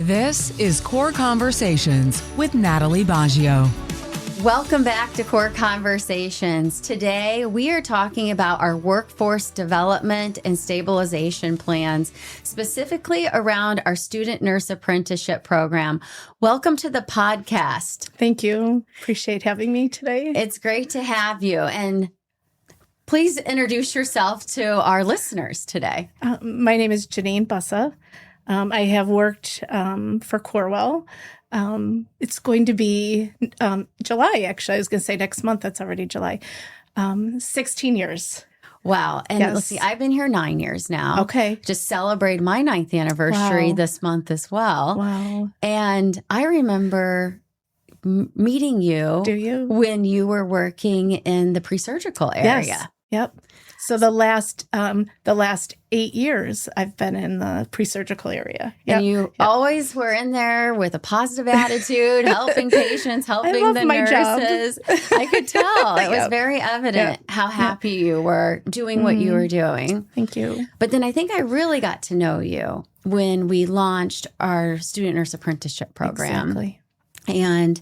This is Core Conversations with Natalie Baggio. Welcome back to Core Conversations. Today, we are talking about our workforce development and stabilization plans, specifically around our Student Nurse Apprenticeship Program. Welcome to the podcast. Thank you. Appreciate having me today. It's great to have you. And please introduce yourself to our listeners today. My name is Jeanine Bussa. I have worked for Corewell. It's going to be July, actually. I was going to say next month. That's already July. 16 years. Wow. And Yes. let's see, I've been here 9 years now. Okay. Just celebrated my 9th anniversary Wow. this month as well. Wow. And I remember meeting you Do you? when you were working in the pre-surgical area. Yes. Yep. So the last 8 years, I've been in the pre-surgical area. Yep. And you always were in there with a positive attitude, helping patients, helping love the my job. nurses. I could tell. It was Yep. very evident how happy you were doing what you were doing. Thank you. But then I think I really got to know you when we launched our Student Nurse Apprenticeship Program. Exactly. And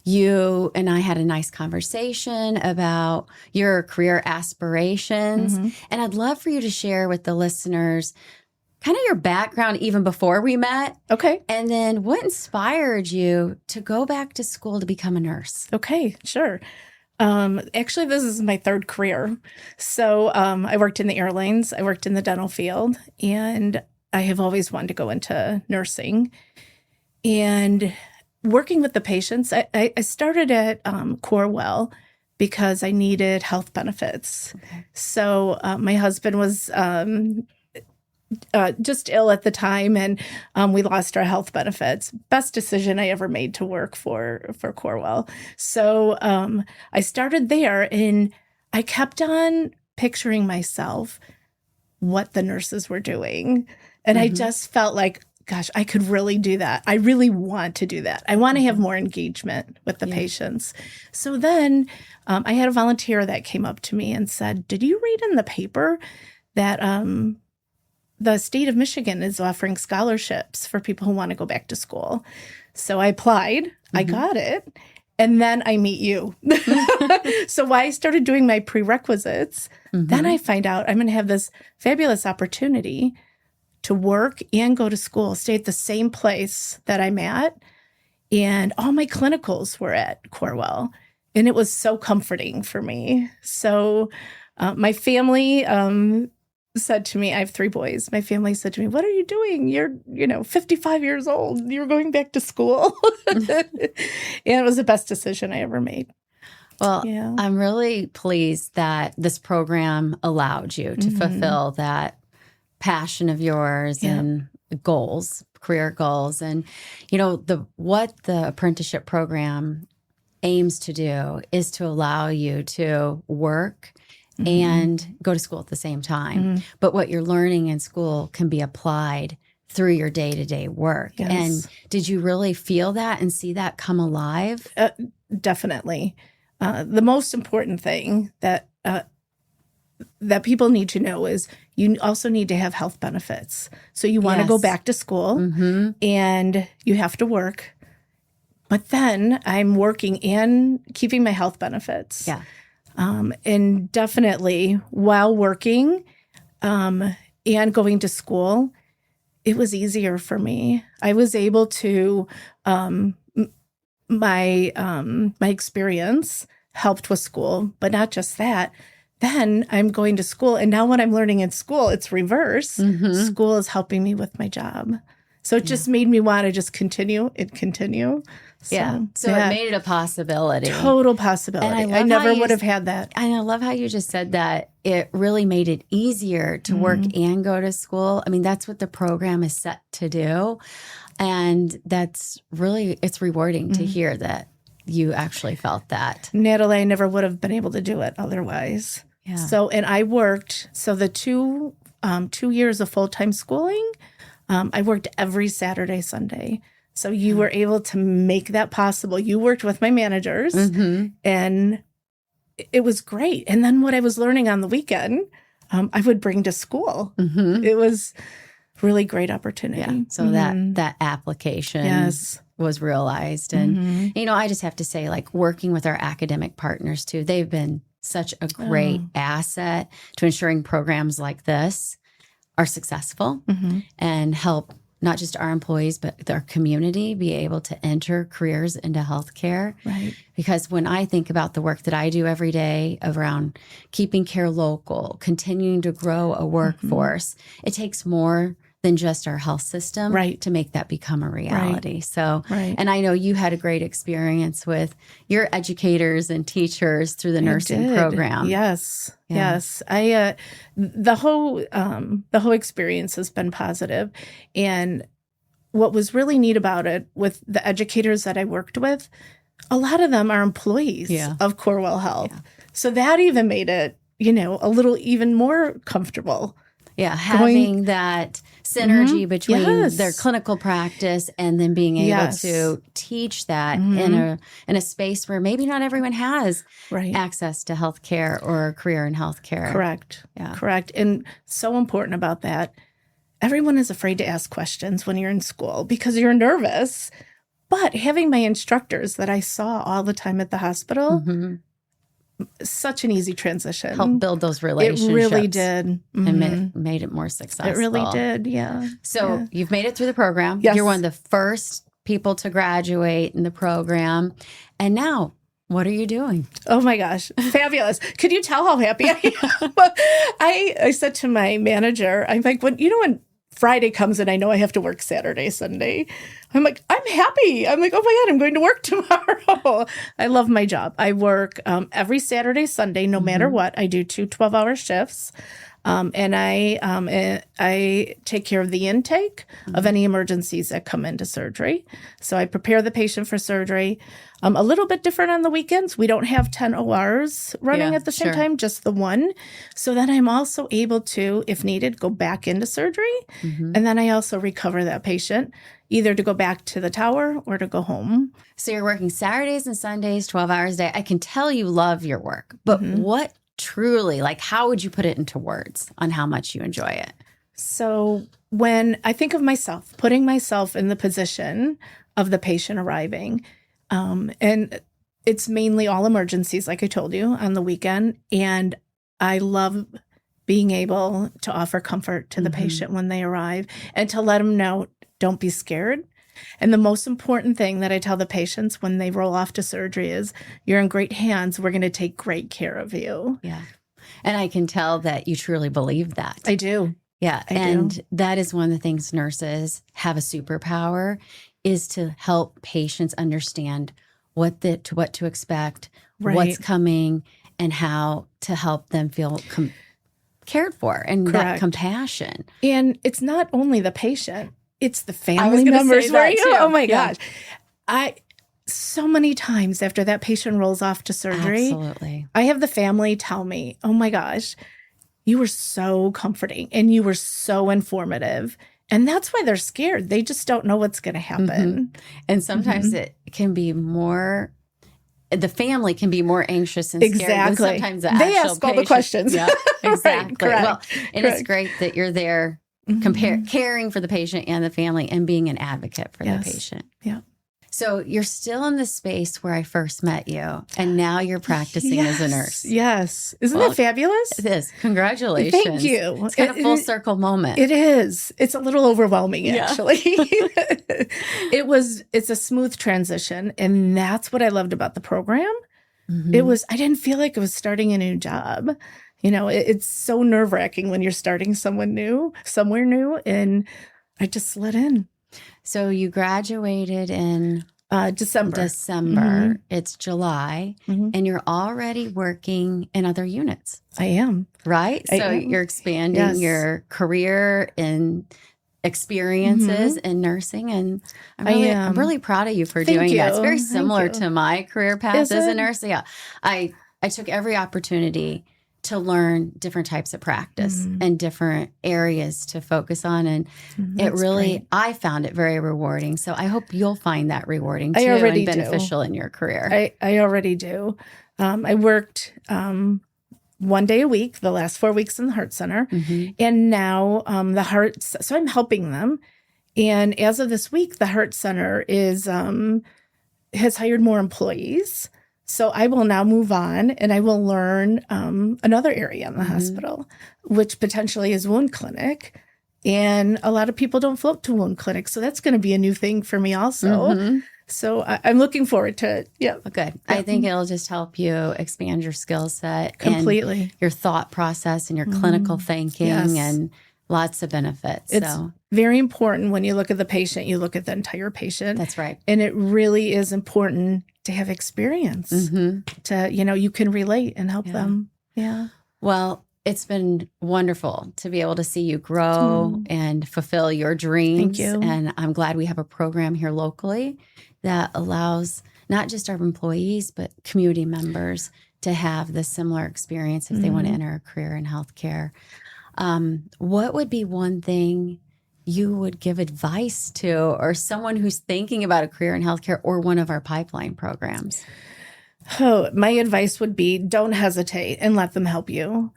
you and I had a nice conversation about your career aspirations. And I'd love for you to share with the listeners kind of your background even before we met. Okay. And then what inspired you to go back to school to become a nurse? Okay, sure. Actually, this is my third career. So I worked in the airlines, I worked in the dental field, and I have always wanted to go into nursing. And working with the patients, I started at Corewell because I needed health benefits. Okay. So my husband was just ill at the time, and we lost our health benefits. Best decision I ever made to work for Corewell. So I started there, and I kept on picturing myself what the nurses were doing. And I just felt like, gosh, I could really do that. I really want to do that. I want to have more engagement with the patients. So then I had a volunteer that came up to me and said, did you read in the paper that the state of Michigan is offering scholarships for people who want to go back to school? So I applied. I got it. And then I meet you. So while I started doing my prerequisites, then I find out I'm going to have this fabulous opportunity to work and go to school, stay at the same place that I'm at. And all my clinicals were at Corewell. And it was so comforting for me. So my family said to me, I have 3 boys. My family said to me, what are you doing? You're, 55 years old. You're going back to school. And it was the best decision I ever made. Well, Yeah. I'm really pleased that this program allowed you to fulfill that passion of yours and goals, career goals. And, what the apprenticeship program aims to do is to allow you to work and go to school at the same time. But what you're learning in school can be applied through your day-to-day work. Yes. And did you really feel that and see that come alive? Definitely. The most important thing that people need to know is you also need to have health benefits. So you want to go back to school and you have to work. But then I'm working and keeping my health benefits. Yeah. And definitely while working and going to school, it was easier for me. I was able to, my experience helped with school, but not just that. Then I'm going to school. And now what I'm learning in school, it's reverse. School is helping me with my job. So it just made me want to just continue and continue. So it made it a possibility. Total possibility. And I never would have had that. And I love how you just said that it really made it easier to work and go to school. I mean, that's what the program is set to do. And that's really, it's rewarding to hear that you actually felt that. Natalie, I never would have been able to do it otherwise. Yeah. So, and I worked, so the 2 years of full-time schooling, I worked every Saturday, Sunday. So you were able to make that possible. You worked with my managers and it was great. And then what I was learning on the weekend, I would bring to school. It was really great opportunity. Yeah. So that application Yes. was realized. And, I just have to say, like, working with our academic partners too, they've been such a great asset to ensuring programs like this are successful and help not just our employees, but our community be able to enter careers into healthcare. Right. Because when I think about the work that I do every day around keeping care local, continuing to grow a workforce, it takes more than just our health system to make that become a reality. Right. So, Right. and I know you had a great experience with your educators and teachers through the nursing program. Yes. Yeah. Yes. The whole experience has been positive. And what was really neat about it with the educators that I worked with, a lot of them are employees of Corewell Health. Yeah. So that even made it, a little even more comfortable. Yeah, having that synergy between their clinical practice and then being able to teach that in a space where maybe not everyone has access to healthcare or a career in healthcare. Correct. Yeah. Correct. And so important about that. Everyone is afraid to ask questions when you're in school because you're nervous. But having my instructors that I saw all the time at the hospital, such an easy transition. Help build those relationships. It really did. And made it more successful. It really did, yeah. So you've made it through the program. Yes. You're one of the first people to graduate in the program. And now, what are you doing? Oh my gosh, fabulous. Could you tell how happy I am? I said to my manager, I'm like, when Friday comes and I know I have to work Saturday, Sunday, I'm like, I'm happy. I'm like, oh my God, I'm going to work tomorrow. I love my job. I work every Saturday, Sunday, no matter what. I do 2 12-hour shifts. And I take care of the intake of any emergencies that come into surgery. So I prepare the patient for surgery. A little bit different on the weekends. We don't have 10 ORs running at the same time, just the one. So then I'm also able to, if needed, go back into surgery. And then I also recover that patient, either to go back to the tower or to go home. So you're working Saturdays and Sundays, 12 hours a day. I can tell you love your work, but what truly, like, how would you put it into words on how much you enjoy it? So when I think of myself, putting myself in the position of the patient arriving, and it's mainly all emergencies, like I told you, on the weekend. And I love being able to offer comfort to the patient when they arrive and to let them know, don't be scared. And the most important thing that I tell the patients when they roll off to surgery is, you're in great hands. We're going to take great care of you. Yeah. And I can tell that you truly believe that. I do. Yeah. And that is one of the things nurses have a superpower, is to help patients understand what to expect, what's coming, and how to help them feel cared for and that compassion. And it's not only the patient, it's the family members. Oh my gosh. So many times after that patient rolls off to surgery, I have the family tell me, oh my gosh, you were so comforting and you were so informative. And that's why they're scared. They just don't know what's going to happen. And sometimes it can be more, the family can be more anxious and scared than sometimes the actual They ask all the questions. Yeah, exactly. Correct. It's great that you're there caring for the patient and the family and being an advocate for the patient. Yeah. So you're still in the space where I first met you, and now you're practicing as a nurse. Yes. Isn't that fabulous? It is. Congratulations. Thank you. It's kind of a full circle moment. It is. It's a little overwhelming, actually. It's a smooth transition, and that's what I loved about the program. I didn't feel like I was starting a new job. It's so nerve-wracking when you're starting somewhere new, and I just slid in. So you graduated in December. It's July, and you're already working in other units. I am. Right? So you're expanding your career and experiences in nursing, and I'm really proud of you for doing that. It's very similar to my career path as a nurse. Yeah. I took every opportunity to learn different types of practice and different areas to focus on. And I found it very rewarding. So I hope you'll find that rewarding too and beneficial in your career. I already do. I worked 1 day a week, the last 4 weeks in the Heart Center. And now the Heart, so I'm helping them. And as of this week, the Heart Center has hired more employees. So I will now move on and I will learn another area in the hospital, which potentially is wound clinic. And a lot of people don't float to wound clinic. So that's going to be a new thing for me also. So I'm looking forward to it. Yeah. Good. I think it'll just help you expand your skill set. Completely. And your thought process and your clinical thinking and lots of benefits. It's very important when you look at the patient, you look at the entire patient. That's right. And it really is important to have experience to, you can relate and help them. Yeah. Well, it's been wonderful to be able to see you grow and fulfill your dreams. Thank you. And I'm glad we have a program here locally that allows not just our employees, but community members to have this similar experience if they want to enter a career in healthcare. What would be one thing you would give advice to, or someone who's thinking about a career in healthcare or one of our pipeline programs? Oh, my advice would be don't hesitate and let them help you.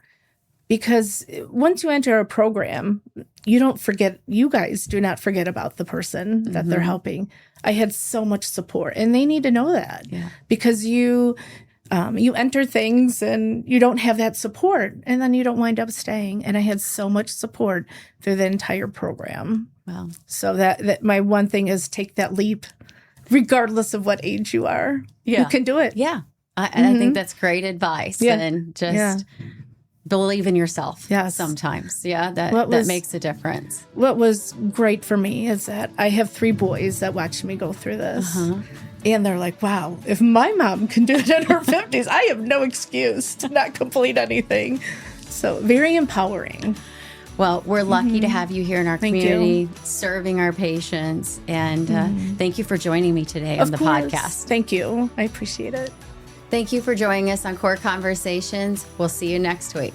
Because once you enter a program, you guys do not forget about the person that they're helping. I had so much support, and they need to know that because you enter things and you don't have that support, and then you don't wind up staying. And I had so much support through the entire program. Wow. So that my one thing is take that leap, regardless of what age you are. Yeah. You can do it. Yeah. I think that's great advice. Yeah. And just believe in yourself sometimes. Yeah, that makes a difference. What was great for me is that I have 3 boys that watch me go through this. And they're like, wow, if my mom can do it in her 50s, I have no excuse to not complete anything. So very empowering. Well, we're lucky to have you here in our community, serving our patients. And thank you for joining me today on the podcast. Thank you. I appreciate it. Thank you for joining us on Core Conversations. We'll see you next week.